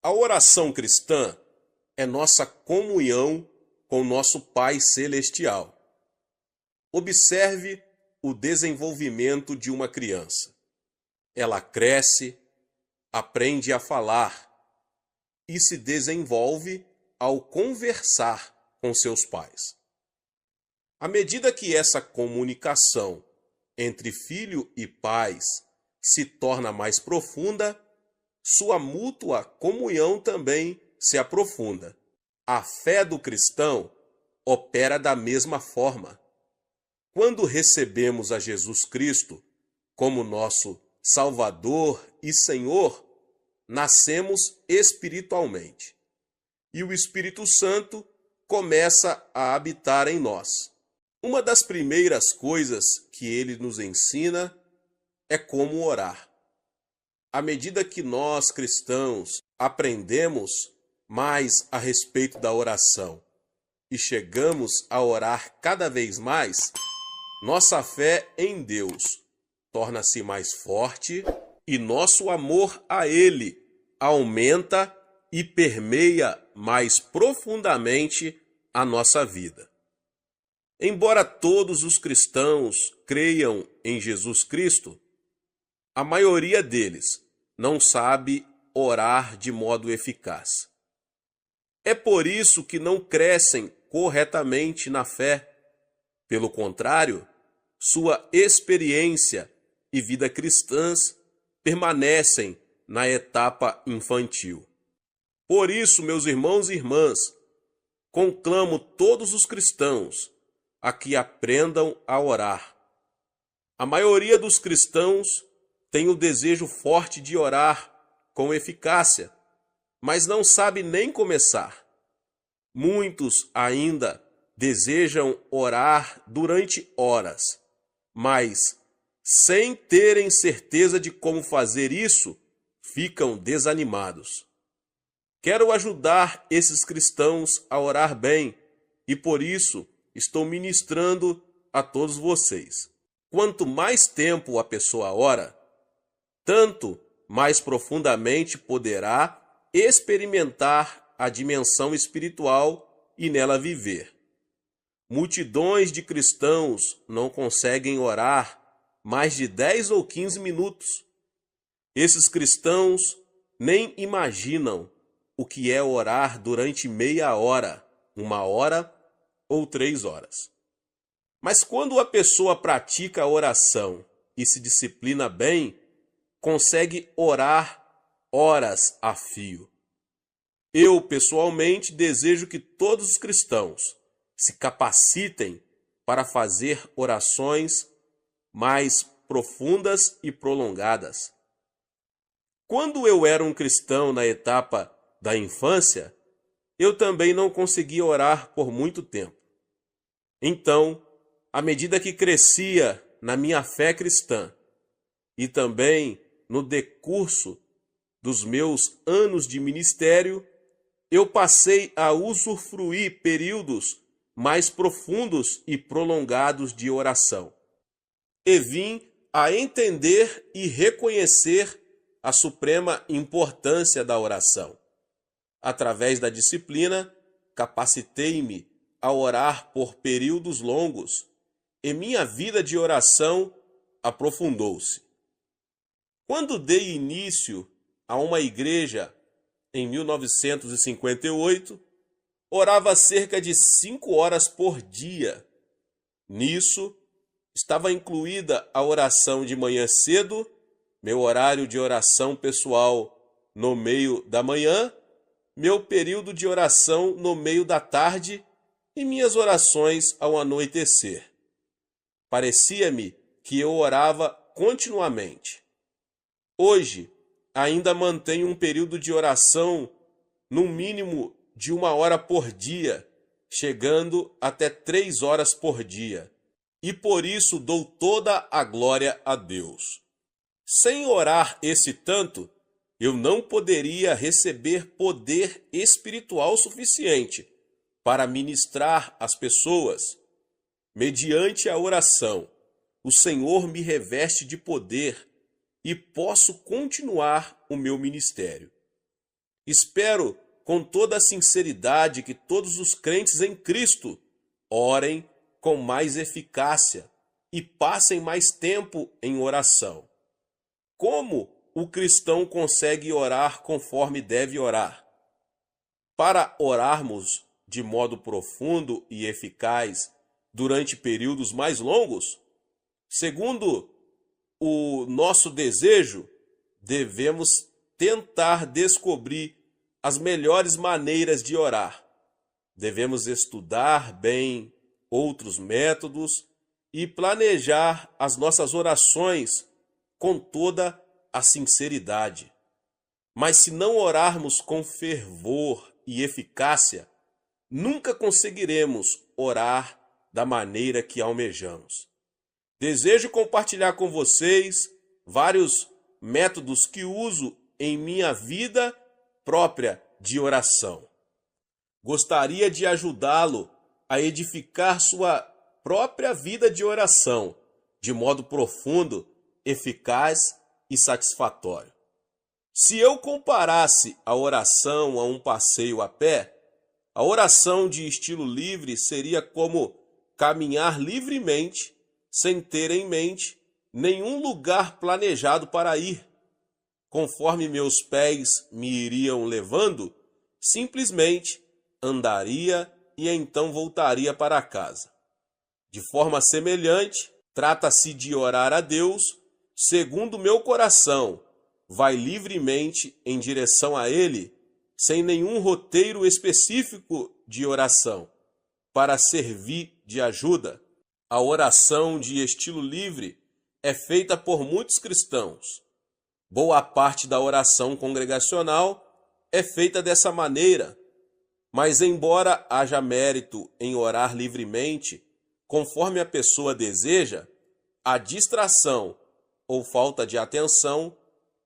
A oração cristã é nossa comunhão com nosso Pai Celestial. Observe o desenvolvimento de uma criança. Ela cresce, aprende a falar e se desenvolve ao conversar com seus pais. À medida que essa comunicação entre filho e pais se torna mais profunda, sua mútua comunhão também se aprofunda. A fé do cristão opera da mesma forma. Quando recebemos a Jesus Cristo como nosso Salvador e Senhor, nascemos espiritualmente. E o Espírito Santo começa a habitar em nós. Uma das primeiras coisas que ele nos ensina é como orar. À medida que nós, cristãos, aprendemos mais a respeito da oração e chegamos a orar cada vez mais, nossa fé em Deus torna-se mais forte e nosso amor a Ele aumenta e permeia mais profundamente a nossa vida. Embora todos os cristãos creiam em Jesus Cristo, a maioria deles não sabe orar de modo eficaz. É por isso que não crescem corretamente na fé. Pelo contrário, sua experiência e vida cristãs permanecem na etapa infantil. Por isso, meus irmãos e irmãs, conclamo todos os cristãos a que aprendam a orar. A maioria dos cristãos tem o desejo forte de orar com eficácia, mas não sabe nem começar. Muitos ainda desejam orar durante horas, mas, sem terem certeza de como fazer isso, ficam desanimados. Quero ajudar esses cristãos a orar bem e, por isso, estou ministrando a todos vocês. Quanto mais tempo a pessoa ora, tanto mais profundamente poderá experimentar a dimensão espiritual e nela viver. Multidões de cristãos não conseguem orar mais de 10 ou 15 minutos. Esses cristãos nem imaginam o que é orar durante meia hora, 1 hora ou 3 horas. Mas quando a pessoa pratica a oração e se disciplina bem, consegue orar horas a fio. Eu, pessoalmente, desejo que todos os cristãos se capacitem para fazer orações mais profundas e prolongadas. Quando eu era um cristão na etapa da infância, eu também não conseguia orar por muito tempo. Então, à medida que crescia na minha fé cristã e também no decurso dos meus anos de ministério, eu passei a usufruir períodos mais profundos e prolongados de oração. E vim a entender e reconhecer a suprema importância da oração. Através da disciplina, capacitei-me a orar por períodos longos e minha vida de oração aprofundou-se. Quando dei início a uma igreja em 1958, orava cerca de 5 horas por dia. Nisso, estava incluída a oração de manhã cedo, meu horário de oração pessoal no meio da manhã, meu período de oração no meio da tarde e minhas orações ao anoitecer. Parecia-me que eu orava continuamente. Hoje, ainda mantenho um período de oração no mínimo de 1 hora por dia, chegando até 3 horas por dia. E por isso dou toda a glória a Deus. Sem orar esse tanto, eu não poderia receber poder espiritual suficiente para ministrar às pessoas. Mediante a oração, o Senhor me reveste de poder e posso continuar o meu ministério. Espero com toda a sinceridade que todos os crentes em Cristo orem com mais eficácia e passem mais tempo em oração. Como o cristão consegue orar conforme deve orar? Para orarmos de modo profundo e eficaz durante períodos mais longos, segundo o nosso desejo, devemos tentar descobrir as melhores maneiras de orar. Devemos estudar bem outros métodos e planejar as nossas orações com toda a sinceridade. Mas se não orarmos com fervor e eficácia, nunca conseguiremos orar da maneira que almejamos. Desejo compartilhar com vocês vários métodos que uso em minha vida própria de oração. Gostaria de ajudá-lo a edificar sua própria vida de oração de modo profundo, eficaz e satisfatório. Se eu comparasse a oração a um passeio a pé, a oração de estilo livre seria como caminhar livremente, sem ter em mente nenhum lugar planejado para ir. Conforme meus pés me iriam levando, simplesmente andaria e então voltaria para casa. De forma semelhante, trata-se de orar a Deus segundo meu coração vai livremente em direção a Ele, sem nenhum roteiro específico de oração, para servir de ajuda. A oração de estilo livre é feita por muitos cristãos. Boa parte da oração congregacional é feita dessa maneira, mas embora haja mérito em orar livremente, conforme a pessoa deseja, a distração ou falta de atenção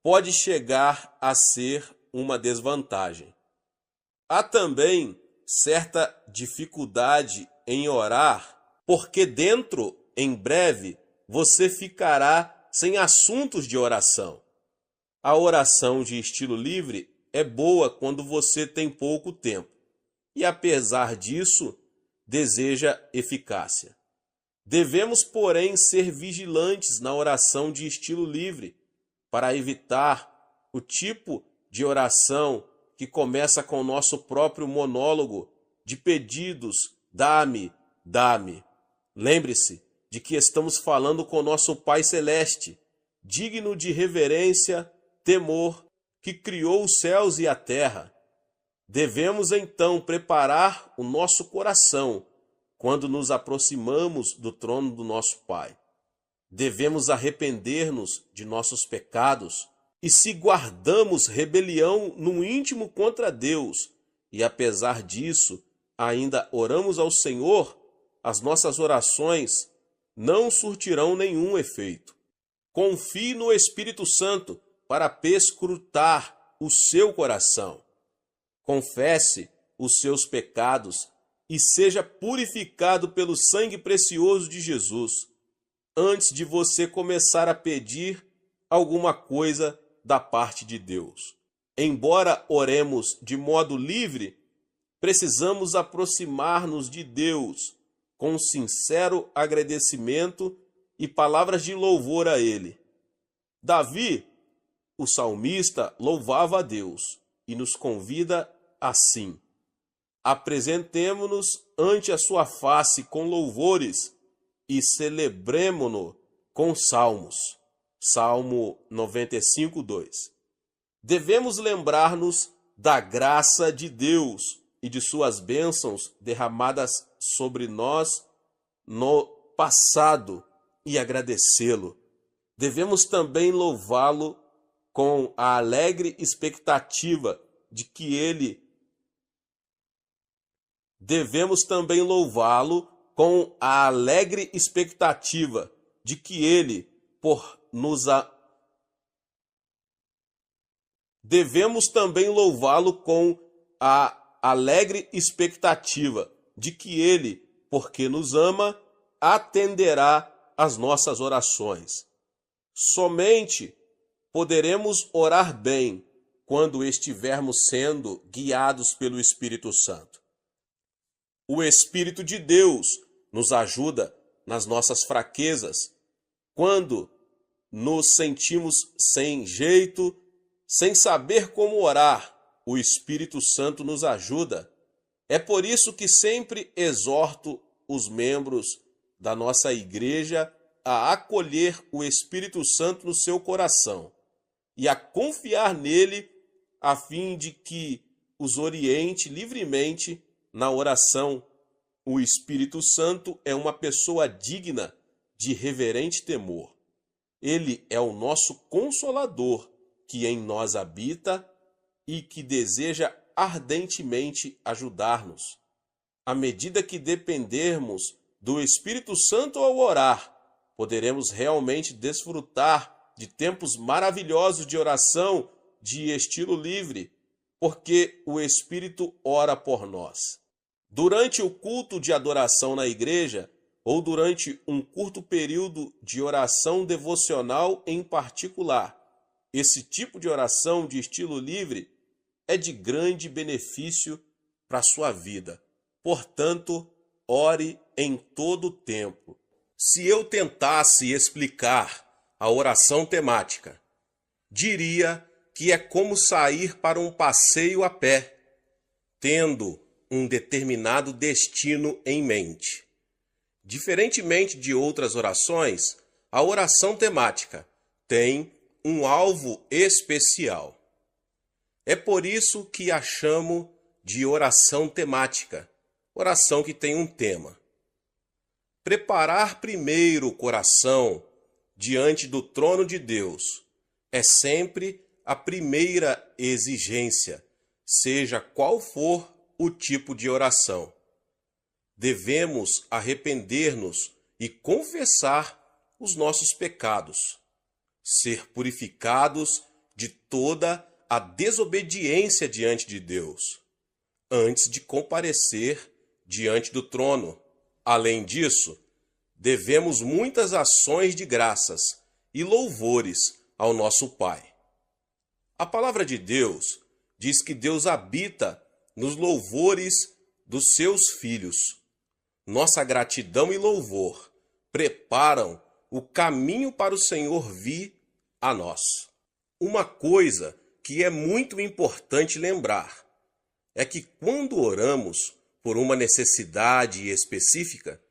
pode chegar a ser uma desvantagem. Há também certa dificuldade em orar, porque em breve, você ficará sem assuntos de oração. A oração de estilo livre é boa quando você tem pouco tempo e, apesar disso, deseja eficácia. Devemos, porém, ser vigilantes na oração de estilo livre para evitar o tipo de oração que começa com o nosso próprio monólogo de pedidos, dá-me, dá-me. Lembre-se de que estamos falando com nosso Pai Celeste, digno de reverência, temor, que criou os céus e a terra. Devemos então preparar o nosso coração quando nos aproximamos do trono do nosso Pai. Devemos arrepender-nos de nossos pecados e se guardamos rebelião no íntimo contra Deus e apesar disso ainda oramos ao Senhor, as nossas orações não surtirão nenhum efeito. Confie no Espírito Santo para perscrutar o seu coração. Confesse os seus pecados e seja purificado pelo sangue precioso de Jesus, antes de você começar a pedir alguma coisa da parte de Deus. Embora oremos de modo livre, precisamos aproximar-nos de Deus com sincero agradecimento e palavras de louvor a Ele. Davi, o salmista, louvava a Deus e nos convida assim: apresentemo-nos ante a sua face com louvores e celebremo-no com salmos. Salmo 95, 2. Devemos lembrar-nos da graça de Deus e de suas bênçãos derramadas sobre nós no passado e agradecê-lo. Devemos também louvá-lo com a alegre expectativa de que Ele porque nos ama, atenderá às nossas orações. Somente poderemos orar bem quando estivermos sendo guiados pelo Espírito Santo. O Espírito de Deus nos ajuda nas nossas fraquezas, quando nos sentimos sem jeito, sem saber como orar. O Espírito Santo nos ajuda. É por isso que sempre exorto os membros da nossa igreja a acolher o Espírito Santo no seu coração e a confiar nele, a fim de que os oriente livremente na oração. O Espírito Santo é uma pessoa digna de reverente temor. Ele é o nosso Consolador, que em nós habita e que deseja ardentemente ajudar-nos. À medida que dependermos do Espírito Santo ao orar, poderemos realmente desfrutar de tempos maravilhosos de oração de estilo livre, porque o Espírito ora por nós. Durante o culto de adoração na igreja, ou durante um curto período de oração devocional em particular, esse tipo de oração de estilo livre é de grande benefício para a sua vida. Portanto, ore em todo o tempo. Se eu tentasse explicar a oração temática, diria que é como sair para um passeio a pé, tendo um determinado destino em mente. Diferentemente de outras orações, a oração temática tem um alvo especial. É por isso que a chamo de oração temática, oração que tem um tema. Preparar primeiro o coração diante do trono de Deus é sempre a primeira exigência, seja qual for o tipo de oração. Devemos arrepender-nos e confessar os nossos pecados, ser purificados de toda a desobediência diante de Deus, antes de comparecer diante do trono. Além disso, devemos muitas ações de graças e louvores ao nosso Pai. A palavra de Deus diz que Deus habita nos louvores dos seus filhos. Nossa gratidão e louvor preparam o caminho para o Senhor vir a nós. Uma coisa que é muito importante lembrar é que quando oramos por uma necessidade específica,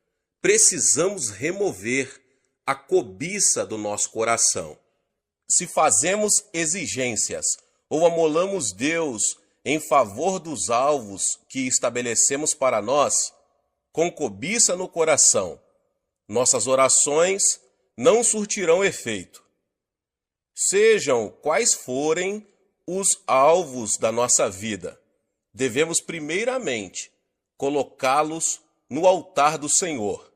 precisamos remover a cobiça do nosso coração. Se fazemos exigências ou amolamos Deus em favor dos alvos que estabelecemos para nós, com cobiça no coração, nossas orações não surtirão efeito. Sejam quais forem os alvos da nossa vida, devemos primeiramente colocá-los no altar do Senhor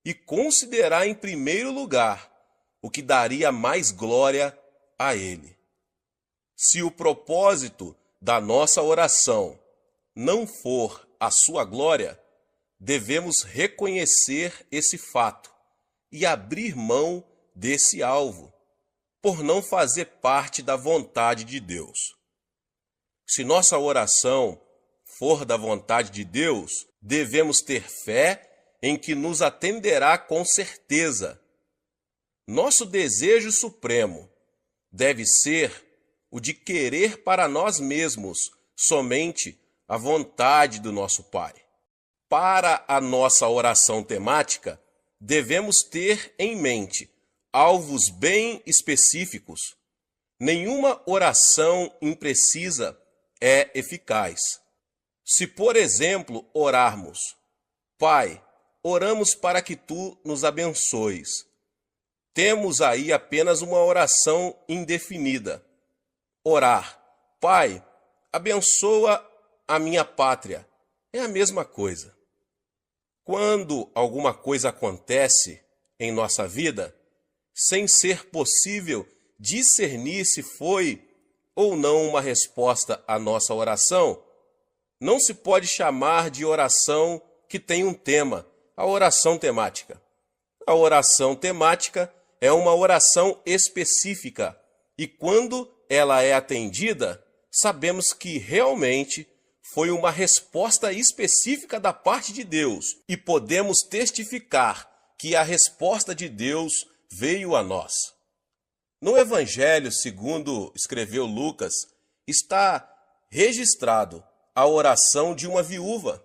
e considerar em primeiro lugar o que daria mais glória a Ele. Se o propósito da nossa oração não for a sua glória, devemos reconhecer esse fato e abrir mão desse alvo, por não fazer parte da vontade de Deus. Se nossa oração for da vontade de Deus, devemos ter fé em que nos atenderá com certeza. Nosso desejo supremo deve ser o de querer para nós mesmos somente a vontade do nosso Pai. Para a nossa oração temática, devemos ter em mente alvos bem específicos. Nenhuma oração imprecisa é eficaz. Se, por exemplo, orarmos: Pai, oramos para que Tu nos abençoes, temos aí apenas uma oração indefinida. Orar: Pai, abençoa a minha pátria, é a mesma coisa. Quando alguma coisa acontece em nossa vida, sem ser possível discernir se foi ou não uma resposta à nossa oração, não se pode chamar de oração que tem um tema, a oração temática. A oração temática é uma oração específica e, quando ela é atendida, sabemos que realmente foi uma resposta específica da parte de Deus e podemos testificar que a resposta de Deus veio a nós. No Evangelho, segundo escreveu Lucas, está registrado a oração de uma viúva.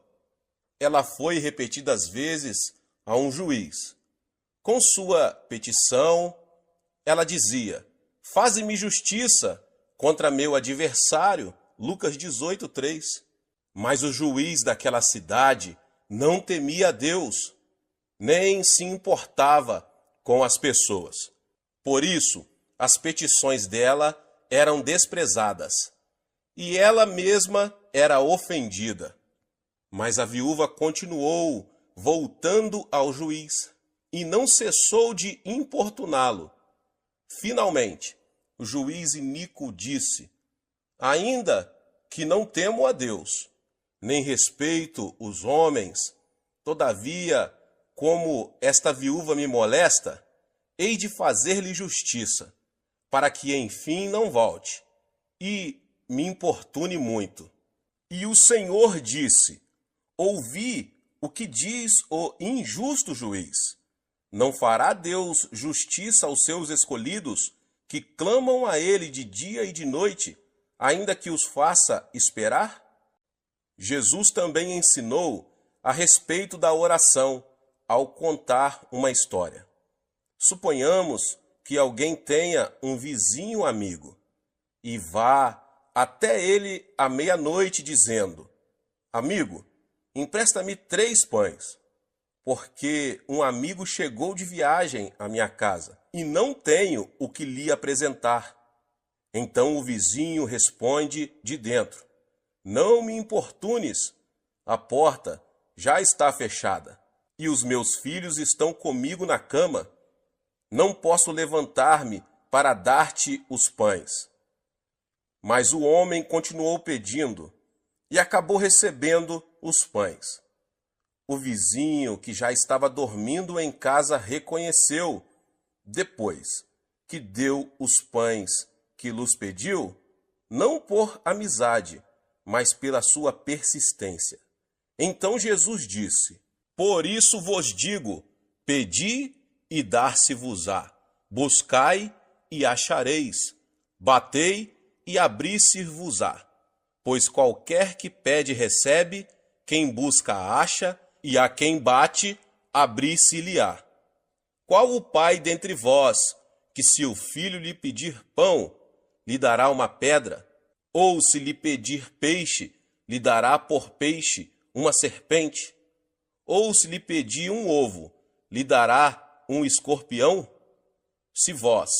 Ela foi repetidas vezes a um juiz. Com sua petição, ela dizia: faze-me justiça contra meu adversário, Lucas 18:3. Mas o juiz daquela cidade não temia a Deus, nem se importava com as pessoas. Por isso, as petições dela eram desprezadas, e ela mesma era ofendida. Mas a viúva continuou voltando ao juiz, e não cessou de importuná-lo. Finalmente, o juiz iníquo disse: ainda que não temo a Deus, nem respeito os homens, todavia, como esta viúva me molesta, hei de fazer-lhe justiça, para que enfim não volte, e me importune muito. E o Senhor disse: ouvi o que diz o injusto juiz. Não fará Deus justiça aos seus escolhidos, que clamam a ele de dia e de noite, ainda que os faça esperar? Jesus também ensinou a respeito da oração ao contar uma história. Suponhamos que alguém tenha um vizinho amigo e vá até ele à meia-noite dizendo: amigo, empresta-me 3 pães, porque um amigo chegou de viagem à minha casa e não tenho o que lhe apresentar. Então o vizinho responde de dentro: não me importunes, a porta já está fechada e os meus filhos estão comigo na cama. Não posso levantar-me para dar-te os pães. Mas o homem continuou pedindo e acabou recebendo os pães. O vizinho, que já estava dormindo em casa, reconheceu, depois que deu os pães que lhes pediu, não por amizade, mas pela sua persistência. Então Jesus disse: por isso vos digo, pedi e dar-se-vos-á, buscai e achareis, batei e abrir-se-vos-á. Pois qualquer que pede recebe, quem busca acha, e a quem bate abrir-se-lhe-á. Qual o pai dentre vós, que se o filho lhe pedir pão, lhe dará uma pedra? Ou se lhe pedir peixe, lhe dará por peixe uma serpente? Ou se lhe pedir um ovo, lhe dará um escorpião? Se vós,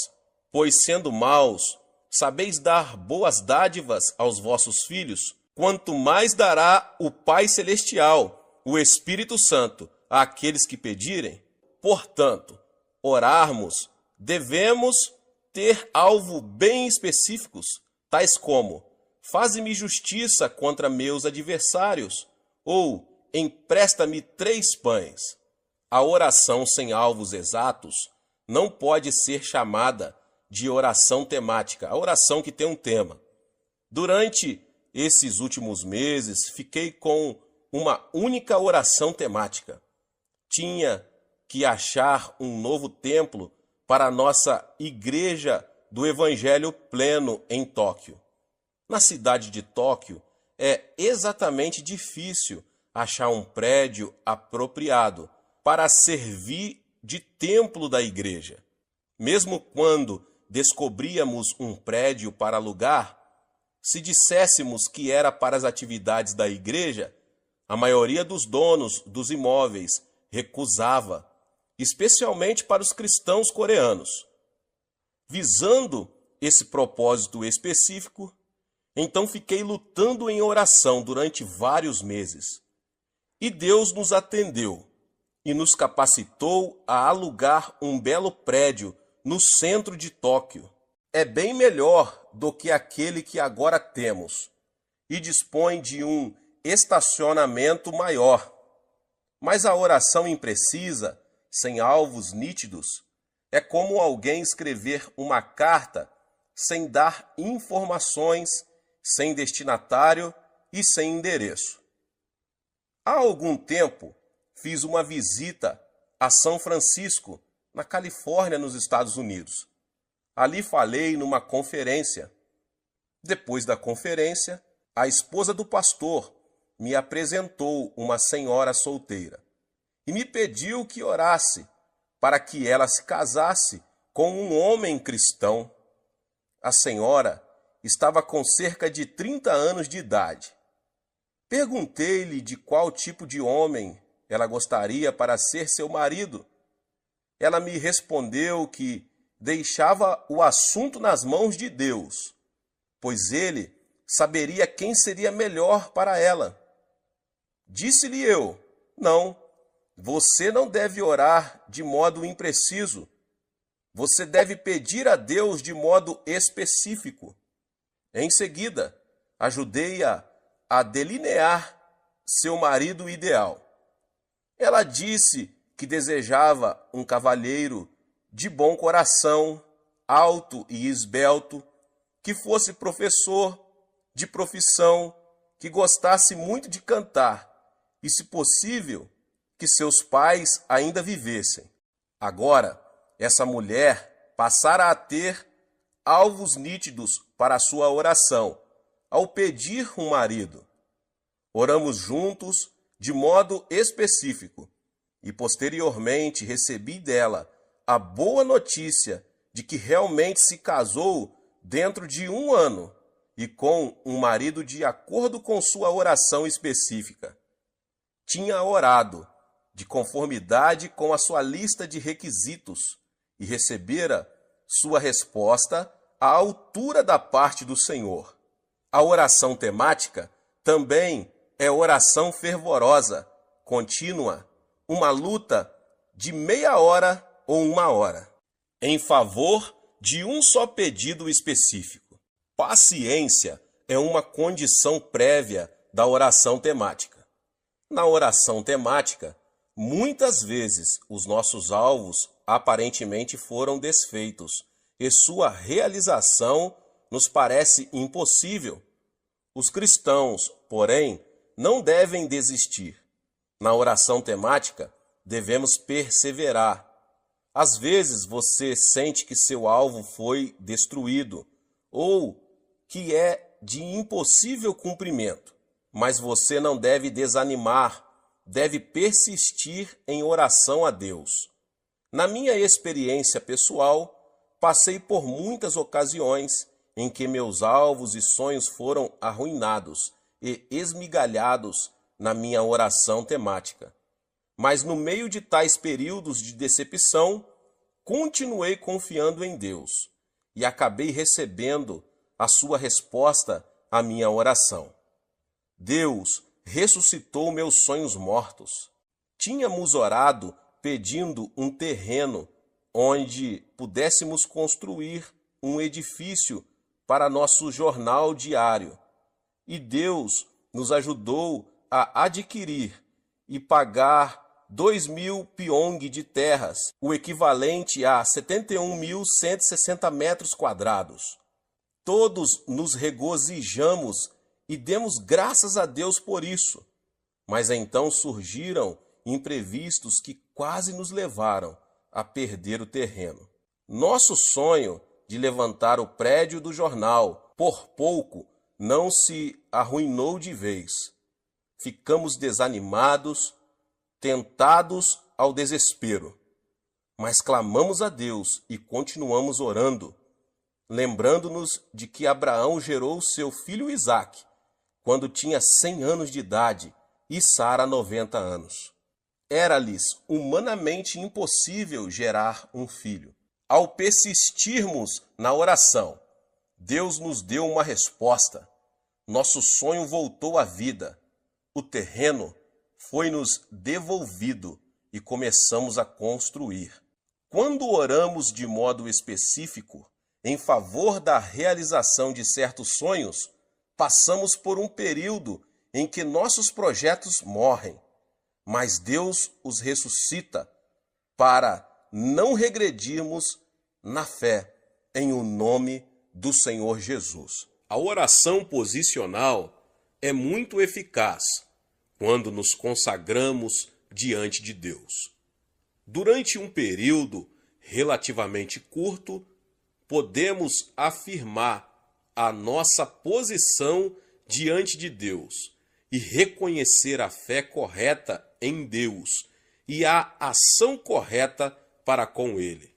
pois sendo maus, sabeis dar boas dádivas aos vossos filhos, quanto mais dará o Pai Celestial, o Espírito Santo, àqueles que pedirem? Portanto, orarmos, devemos ter alvo bem específicos, tais como: faze-me justiça contra meus adversários, ou empresta-me 3 pães. A oração sem alvos exatos não pode ser chamada de oração temática, a oração que tem um tema. Durante esses últimos meses, fiquei com uma única oração temática. Tinha que achar um novo templo para a nossa Igreja do Evangelho Pleno em Tóquio. Na cidade de Tóquio, é exatamente difícil achar um prédio apropriado para servir de templo da igreja. Mesmo quando descobríamos um prédio para alugar, se disséssemos que era para as atividades da igreja, a maioria dos donos dos imóveis recusava, especialmente para os cristãos coreanos. Visando esse propósito específico, então fiquei lutando em oração durante vários meses. E Deus nos atendeu e nos capacitou a alugar um belo prédio no centro de Tóquio. É bem melhor do que aquele que agora temos e dispõe de um estacionamento maior. Mas a oração imprecisa, sem alvos nítidos, é como alguém escrever uma carta sem dar informações sem destinatário e sem endereço. Há algum tempo, fiz uma visita a São Francisco, na Califórnia, nos Estados Unidos. Ali falei numa conferência. Depois da conferência, a esposa do pastor me apresentou uma senhora solteira e me pediu que orasse para que ela se casasse com um homem cristão. A senhora estava com cerca de 30 anos de idade. Perguntei-lhe de qual tipo de homem ela gostaria para ser seu marido. Ela me respondeu que deixava o assunto nas mãos de Deus, pois ele saberia quem seria melhor para ela. Disse-lhe eu: não, você não deve orar de modo impreciso. Você deve pedir a Deus de modo específico. Em seguida, ajudei-a a delinear seu marido ideal. Ela disse que desejava um cavalheiro de bom coração, alto e esbelto, que fosse professor de profissão, que gostasse muito de cantar e, se possível, que seus pais ainda vivessem. Agora, essa mulher passara a ter alvos nítidos para a sua oração, ao pedir um marido. Oramos juntos de modo específico e posteriormente recebi dela a boa notícia de que realmente se casou dentro de 1 ano e com um marido de acordo com sua oração específica. Tinha orado de conformidade com a sua lista de requisitos e recebera sua resposta à altura da parte do Senhor. A oração temática também é oração fervorosa, contínua, uma luta de meia hora ou 1 hora, em favor de um só pedido específico. Paciência é uma condição prévia da oração temática. Na oração temática, muitas vezes os nossos alvos aparentemente foram desfeitos e sua realização nos parece impossível. Os cristãos, porém, não devem desistir. Na oração temática, devemos perseverar. Às vezes você sente que seu alvo foi destruído ou que é de impossível cumprimento, mas você não deve desanimar, deve persistir em oração a Deus. Na minha experiência pessoal, passei por muitas ocasiões em que meus alvos e sonhos foram arruinados e esmigalhados na minha oração temática. Mas no meio de tais períodos de decepção, continuei confiando em Deus e acabei recebendo a sua resposta à minha oração. Deus ressuscitou meus sonhos mortos. Tínhamos orado pedindo um terreno onde pudéssemos construir um edifício para nosso jornal diário. E Deus nos ajudou a adquirir e pagar 2.000 piong de terras, o equivalente a 71.160 metros quadrados. Todos nos regozijamos e demos graças a Deus por isso. Mas então surgiram imprevistos que quase nos levaram a perder o terreno. Nosso sonho de levantar o prédio do jornal, por pouco, não se arruinou de vez. Ficamos desanimados, tentados ao desespero. Mas clamamos a Deus e continuamos orando, lembrando-nos de que Abraão gerou seu filho Isaque quando tinha 100 anos de idade e Sara 90 anos. Era-lhes humanamente impossível gerar um filho. Ao persistirmos na oração, Deus nos deu uma resposta. Nosso sonho voltou à vida. O terreno foi-nos devolvido e começamos a construir. Quando oramos de modo específico em favor da realização de certos sonhos, passamos por um período em que nossos projetos morrem, mas Deus os ressuscita para não regredirmos na fé em o nome do Senhor Jesus. A oração posicional é muito eficaz quando nos consagramos diante de Deus. Durante um período relativamente curto, podemos afirmar a nossa posição diante de Deus e reconhecer a fé correta em Deus e a ação correta para com Ele.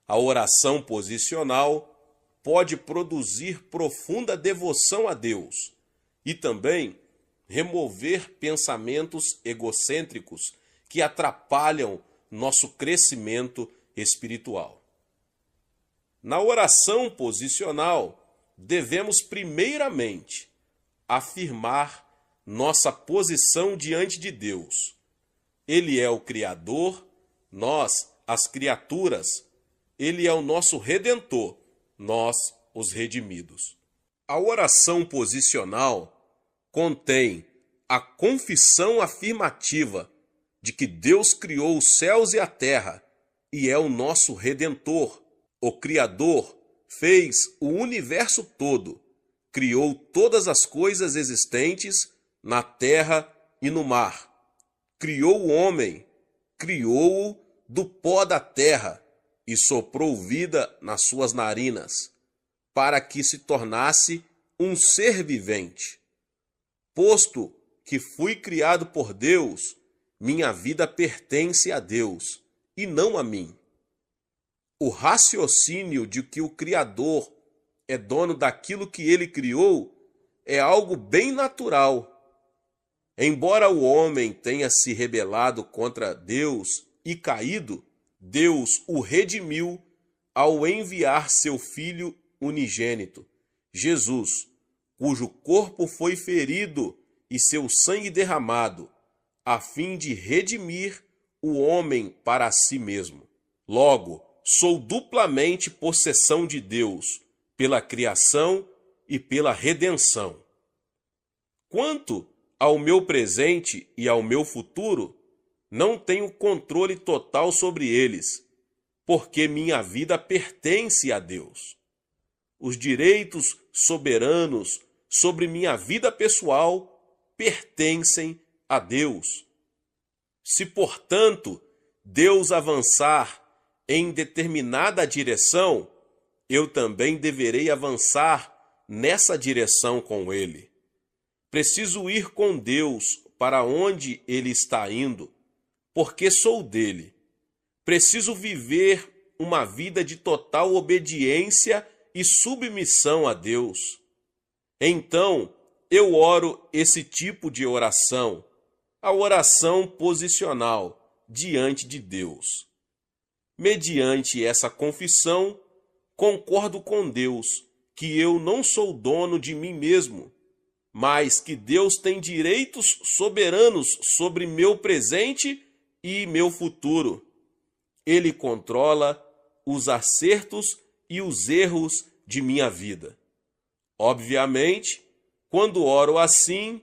A oração posicional pode produzir profunda devoção a Deus e também remover pensamentos egocêntricos que atrapalham nosso crescimento espiritual. Na oração posicional, devemos primeiramente afirmar nossa posição diante de Deus. Ele é o Criador, nós, as criaturas. Ele é o nosso Redentor, nós, os redimidos. A oração posicional contém a confissão afirmativa de que Deus criou os céus e a terra e é o nosso Redentor. O Criador fez o universo todo, criou todas as coisas existentes na terra e no mar. Criou o homem, criou-o do pó da terra e soprou vida nas suas narinas, para que se tornasse um ser vivente. Posto que fui criado por Deus, minha vida pertence a Deus e não a mim. O raciocínio de que o Criador é dono daquilo que ele criou é algo bem natural. Embora o homem tenha se rebelado contra Deus e caído, Deus o redimiu ao enviar seu Filho unigênito, Jesus, cujo corpo foi ferido e seu sangue derramado, a fim de redimir o homem para si mesmo. Logo, sou duplamente possessão de Deus, pela criação e pela redenção. Quanto ao meu presente e ao meu futuro, não tenho controle total sobre eles, porque minha vida pertence a Deus. Os direitos soberanos sobre minha vida pessoal pertencem a Deus. Se, portanto, Deus avançar em determinada direção, eu também deverei avançar nessa direção com Ele. Preciso ir com Deus para onde Ele está indo, porque sou dele. Preciso viver uma vida de total obediência e submissão a Deus. Então, eu oro esse tipo de oração, a oração posicional diante de Deus. Mediante essa confissão, concordo com Deus que eu não sou dono de mim mesmo, mas que Deus tem direitos soberanos sobre meu presente e meu futuro. Ele controla os acertos e os erros de minha vida. Obviamente, quando oro assim,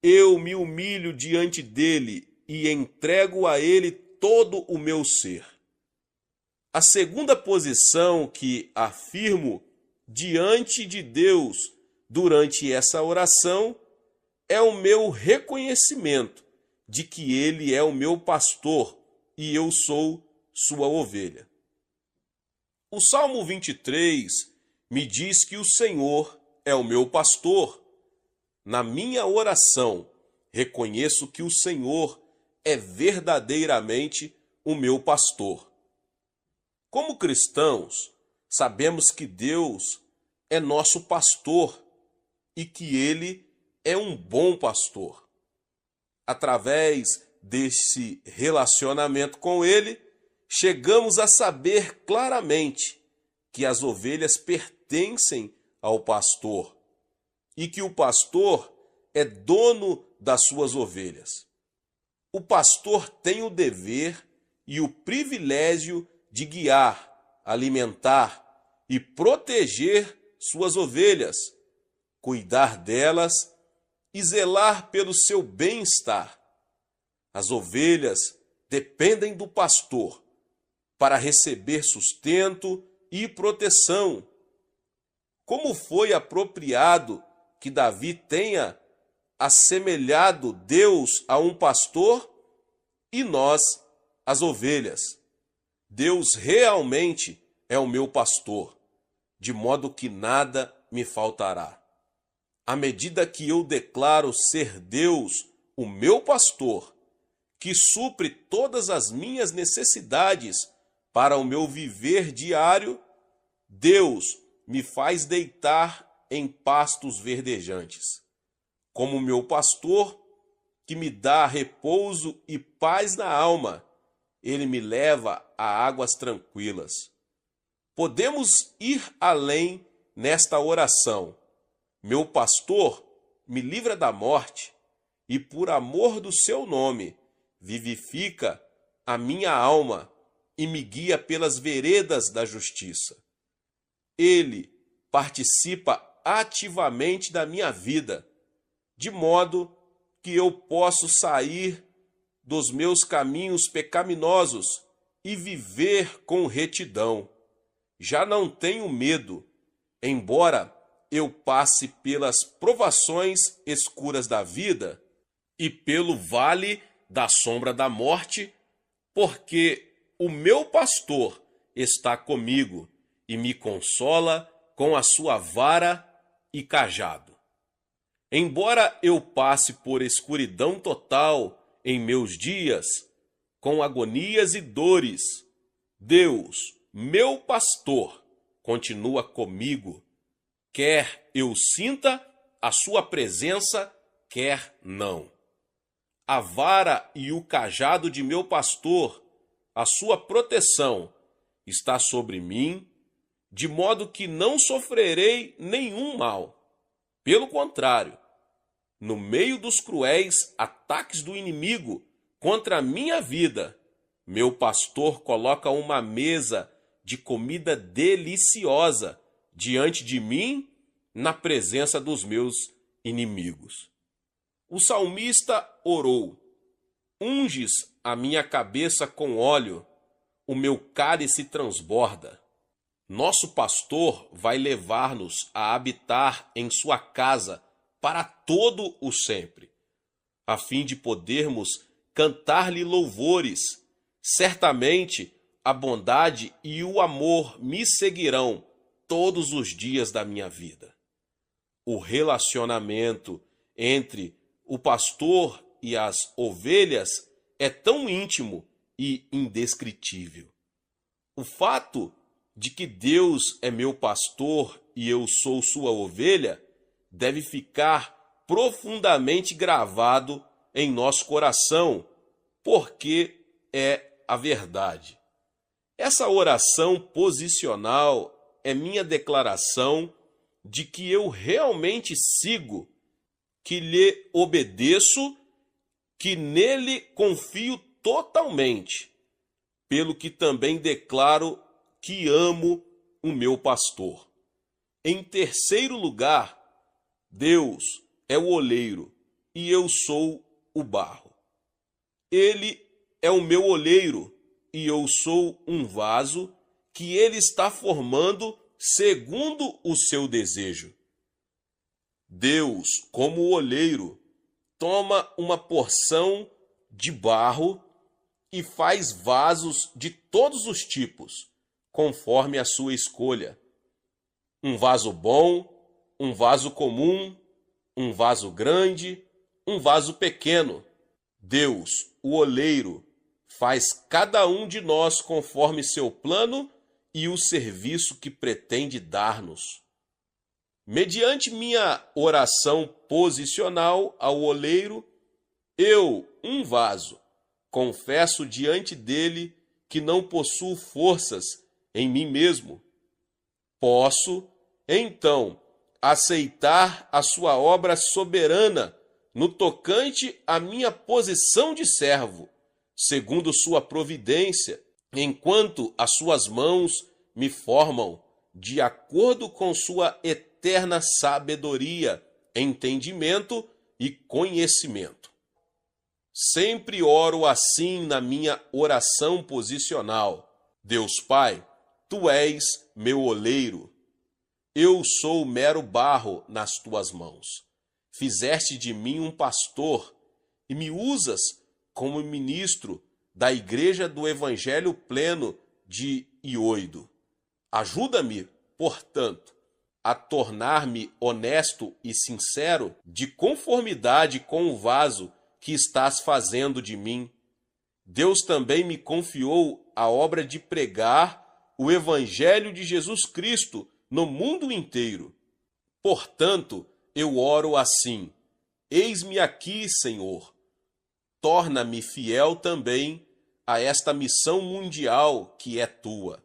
eu me humilho diante dele e entrego a ele todo o meu ser. A segunda posição que afirmo diante de Deus durante essa oração é o meu reconhecimento de que Ele é o meu pastor e eu sou sua ovelha. O Salmo 23 me diz que o Senhor é o meu pastor. Na minha oração, reconheço que o Senhor é verdadeiramente o meu pastor. Como cristãos, sabemos que Deus é nosso pastor e que Ele é um bom pastor. Através desse relacionamento com Ele, chegamos a saber claramente que as ovelhas pertencem ao pastor e que o pastor é dono das suas ovelhas. O pastor tem o dever e o privilégio de guiar, alimentar e proteger suas ovelhas, cuidar delas e zelar pelo seu bem-estar. As ovelhas dependem do pastor para receber sustento e proteção. Como foi apropriado que Davi tenha assemelhado Deus a um pastor e nós as ovelhas. Deus realmente é o meu pastor, de modo que nada me faltará. À medida que eu declaro ser Deus o meu pastor, que supre todas as minhas necessidades para o meu viver diário, Deus me faz deitar em pastos verdejantes. Como meu pastor, que me dá repouso e paz na alma, ele me leva a águas tranquilas. Podemos ir além nesta oração. Meu pastor me livra da morte e, por amor do seu nome, vivifica a minha alma e me guia pelas veredas da justiça. Ele participa ativamente da minha vida, de modo que eu posso sair dos meus caminhos pecaminosos e viver com retidão. Já não tenho medo, embora eu passe pelas provações escuras da vida e pelo vale da sombra da morte, porque o meu pastor está comigo e me consola com a sua vara e cajado. Embora eu passe por escuridão total em meus dias, com agonias e dores, Deus, meu pastor, continua comigo, quer eu sinta a sua presença, quer não. A vara e o cajado de meu pastor, a sua proteção, está sobre mim, de modo que não sofrerei nenhum mal. Pelo contrário, no meio dos cruéis ataques do inimigo contra a minha vida, meu pastor coloca uma mesa de comida deliciosa diante de mim, na presença dos meus inimigos. O salmista orou: unges a minha cabeça com óleo, o meu cálice transborda. Nosso pastor vai levar-nos a habitar em sua casa para todo o sempre, a fim de podermos cantar-lhe louvores. Certamente a bondade e o amor me seguirão todos os dias da minha vida. O relacionamento entre o pastor e as ovelhas é tão íntimo e indescritível. O fato de que Deus é meu pastor e eu sou sua ovelha deve ficar profundamente gravado em nosso coração, porque é a verdade. Essa oração posicional é minha declaração de que eu realmente sigo, que lhe obedeço, que nele confio totalmente, pelo que também declaro que amo o meu pastor. Em terceiro lugar, Deus é o oleiro e eu sou o barro. Ele é o meu oleiro e eu sou um vaso que ele está formando segundo o seu desejo. Deus, como o oleiro, toma uma porção de barro e faz vasos de todos os tipos, conforme a sua escolha. Um vaso bom, um vaso comum, um vaso grande, um vaso pequeno. Deus, o oleiro, faz cada um de nós conforme seu plano e o serviço que pretende dar-nos. Mediante minha oração posicional ao oleiro, eu, um vaso, confesso diante dele que não possuo forças em mim mesmo. Posso, então, aceitar a sua obra soberana no tocante à minha posição de servo, segundo sua providência, enquanto as suas mãos me formam de acordo com sua eterna sabedoria, entendimento e conhecimento. Sempre oro assim na minha oração posicional: Deus Pai, Tu és meu oleiro. Eu sou mero barro nas tuas mãos. Fizeste de mim um pastor e me usas como ministro da igreja do Evangelho pleno de Ioido. Ajuda-me, portanto, a tornar-me honesto e sincero, de conformidade com o vaso que estás fazendo de mim. Deus também me confiou a obra de pregar o Evangelho de Jesus Cristo no mundo inteiro. Portanto, eu oro assim: eis-me aqui, Senhor. Torna-me fiel também a esta missão mundial que é tua.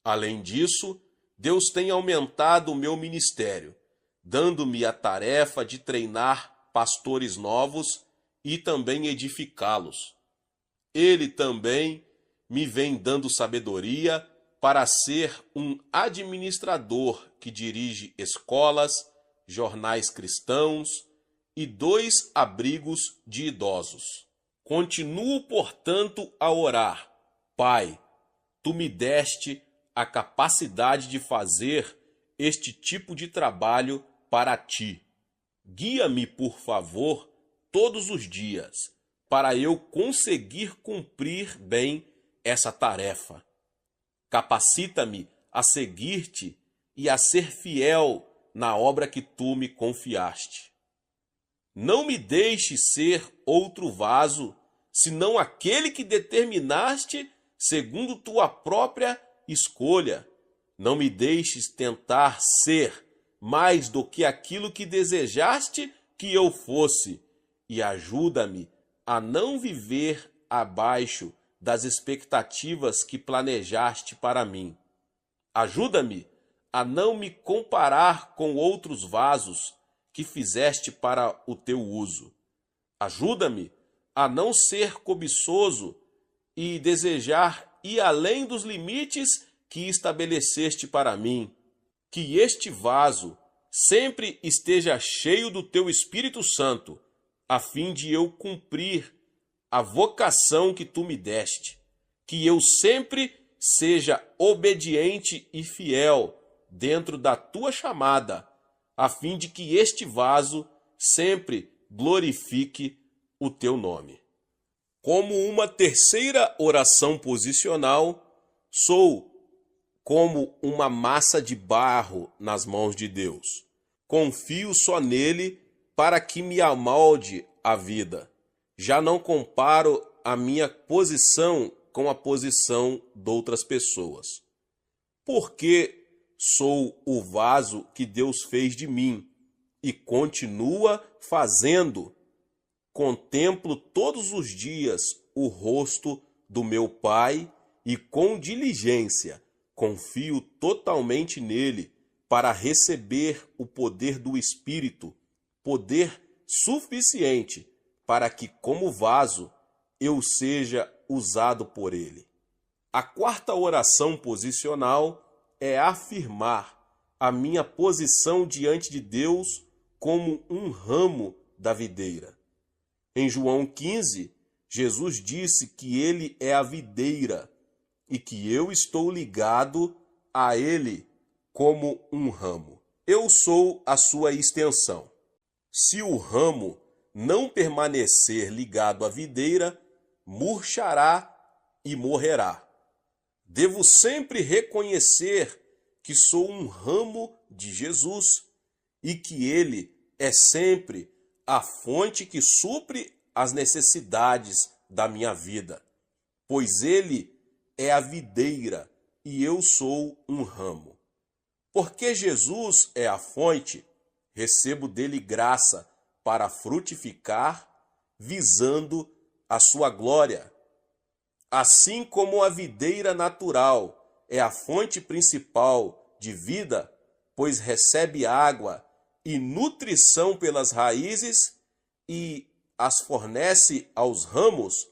Além disso, Deus tem aumentado o meu ministério, dando-me a tarefa de treinar pastores novos e também edificá-los. Ele também me vem dando sabedoria para ser um administrador que dirige escolas, jornais cristãos e 2 abrigos de idosos. Continuo, portanto, a orar: Pai, tu me deste a capacidade de fazer este tipo de trabalho para ti. Guia-me, por favor, todos os dias, para eu conseguir cumprir bem essa tarefa. Capacita-me a seguir-te e a ser fiel na obra que tu me confiaste. Não me deixes ser outro vaso, senão aquele que determinaste segundo tua própria escolha. Não me deixes tentar ser mais do que aquilo que desejaste que eu fosse, e ajuda-me a não viver abaixo das expectativas que planejaste para mim. Ajuda-me a não me comparar com outros vasos que fizeste para o teu uso. Ajuda-me a não ser cobiçoso e desejar ir além dos limites que estabeleceste para mim. Que este vaso sempre esteja cheio do teu Espírito Santo, a fim de eu cumprir a vocação que tu me deste. Que eu sempre seja obediente e fiel dentro da tua chamada, a fim de que este vaso sempre glorifique o teu nome. Como uma terceira oração posicional, sou como uma massa de barro nas mãos de Deus. Confio só nele para que me amolde a vida. Já não comparo a minha posição com a posição de outras pessoas. Porque sou o vaso que Deus fez de mim e continua fazendo. Contemplo todos os dias o rosto do meu Pai e com diligência confio totalmente nele para receber o poder do Espírito, poder suficiente para que, como vaso, eu seja usado por ele. A quarta oração posicional é afirmar a minha posição diante de Deus como um ramo da videira. Em João 15, Jesus disse que ele é a videira e que eu estou ligado a ele como um ramo. Eu sou a sua extensão. Se o ramo não permanecer ligado à videira, murchará e morrerá. Devo sempre reconhecer que sou um ramo de Jesus e que ele é sempre a fonte que supre as necessidades da minha vida, pois ele é a videira e eu sou um ramo. Porque Jesus é a fonte, recebo dele graça para frutificar, visando a sua glória. Assim como a videira natural é a fonte principal de vida, pois recebe água e nutrição pelas raízes e as fornece aos ramos,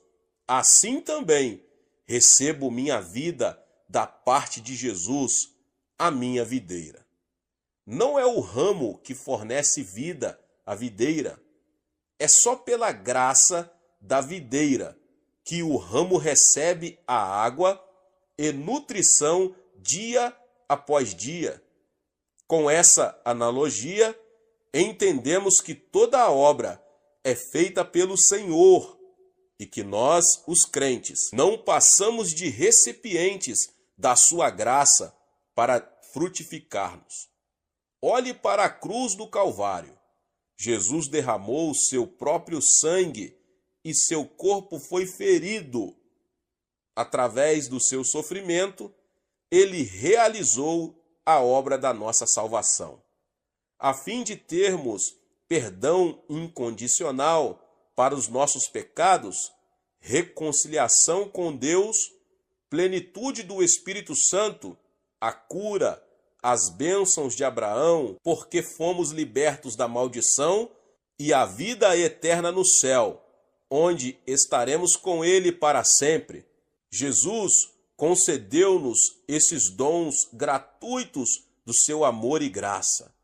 assim também recebo minha vida da parte de Jesus, a minha videira. Não é o ramo que fornece vida à videira, é só pela graça da videira que o ramo recebe a água e nutrição dia após dia. Com essa analogia, entendemos que toda a obra é feita pelo Senhor e que nós, os crentes, não passamos de recipientes da sua graça para frutificarmos. Olhe para a cruz do Calvário. Jesus derramou o seu próprio sangue e seu corpo foi ferido. Através do seu sofrimento, ele realizou a obra da nossa salvação. A fim de termos perdão incondicional para os nossos pecados, reconciliação com Deus, plenitude do Espírito Santo, a cura, as bênçãos de Abraão, porque fomos libertos da maldição, e a vida eterna no céu, onde estaremos com ele para sempre. Jesus concedeu-nos esses dons gratuitos do seu amor e graça.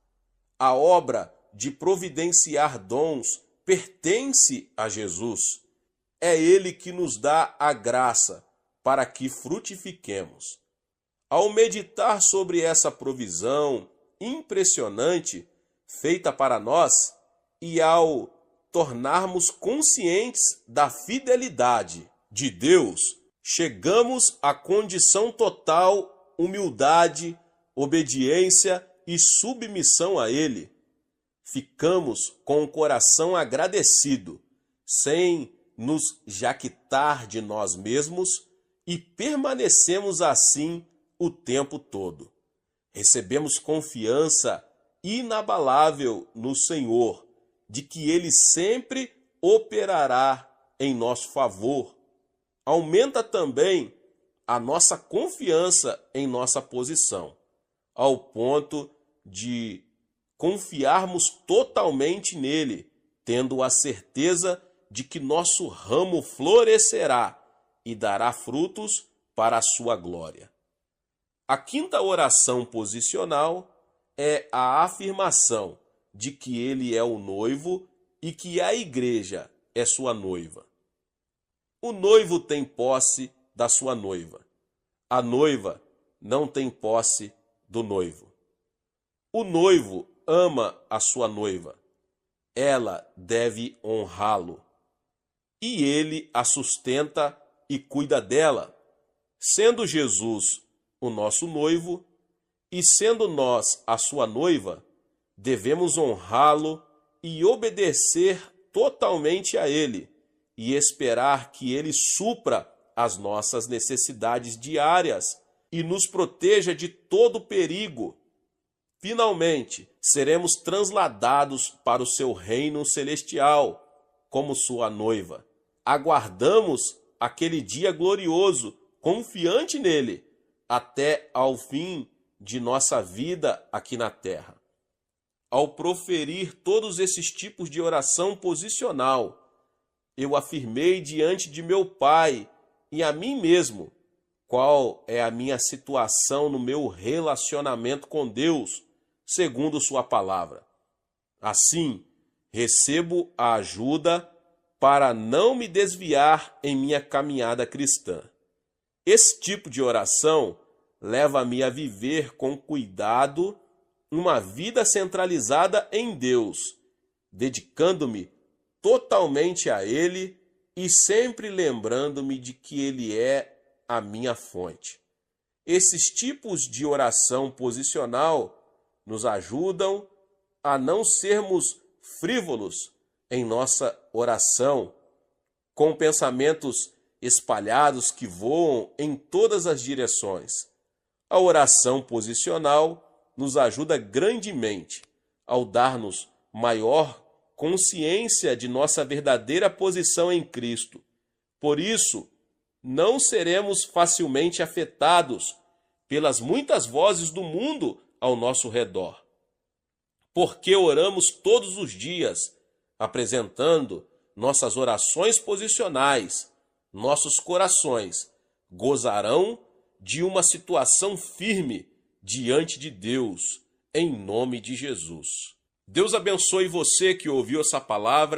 A obra de providenciar dons pertence a Jesus. É ele que nos dá a graça para que frutifiquemos. Ao meditar sobre essa provisão impressionante feita para nós e ao tornarmos conscientes da fidelidade de Deus, chegamos à condição total humildade, obediência e submissão a Ele. Ficamos com o coração agradecido, sem nos jactar de nós mesmos e permanecemos assim o tempo todo. Recebemos confiança inabalável no Senhor, de que Ele sempre operará em nosso favor. Aumenta também a nossa confiança em nossa posição, ao ponto de confiarmos totalmente nele, tendo a certeza de que nosso ramo florescerá e dará frutos para a sua glória. A quinta oração posicional é a afirmação de que ele é o noivo e que a igreja é sua noiva. O noivo tem posse da sua noiva. A noiva não tem posse do noivo. O noivo ama a sua noiva. Ela deve honrá-lo. E ele a sustenta e cuida dela, sendo Jesus o nosso noivo e sendo nós a sua noiva, devemos honrá-lo e obedecer totalmente a ele e esperar que ele supra as nossas necessidades diárias e nos proteja de todo perigo. Finalmente, seremos transladados para o seu reino celestial, como sua noiva. Aguardamos aquele dia glorioso, confiante nele, até ao fim de nossa vida aqui na terra. Ao proferir todos esses tipos de oração posicional, eu afirmei diante de meu Pai e a mim mesmo qual é a minha situação no meu relacionamento com Deus, segundo sua palavra. Assim, recebo a ajuda para não me desviar em minha caminhada cristã. Esse tipo de oração leva-me a viver com cuidado uma vida centralizada em Deus, dedicando-me totalmente a Ele e sempre lembrando-me de que Ele é a minha fonte. Esses tipos de oração posicional nos ajudam a não sermos frívolos em nossa oração, com pensamentos espalhados que voam em todas as direções. A oração posicional nos ajuda grandemente ao dar-nos maior consciência de nossa verdadeira posição em Cristo. Por isso, não seremos facilmente afetados pelas muitas vozes do mundo ao nosso redor. Porque oramos todos os dias, apresentando nossas orações posicionais, nossos corações gozarão de uma situação firme diante de Deus, em nome de Jesus. Deus abençoe você que ouviu essa palavra.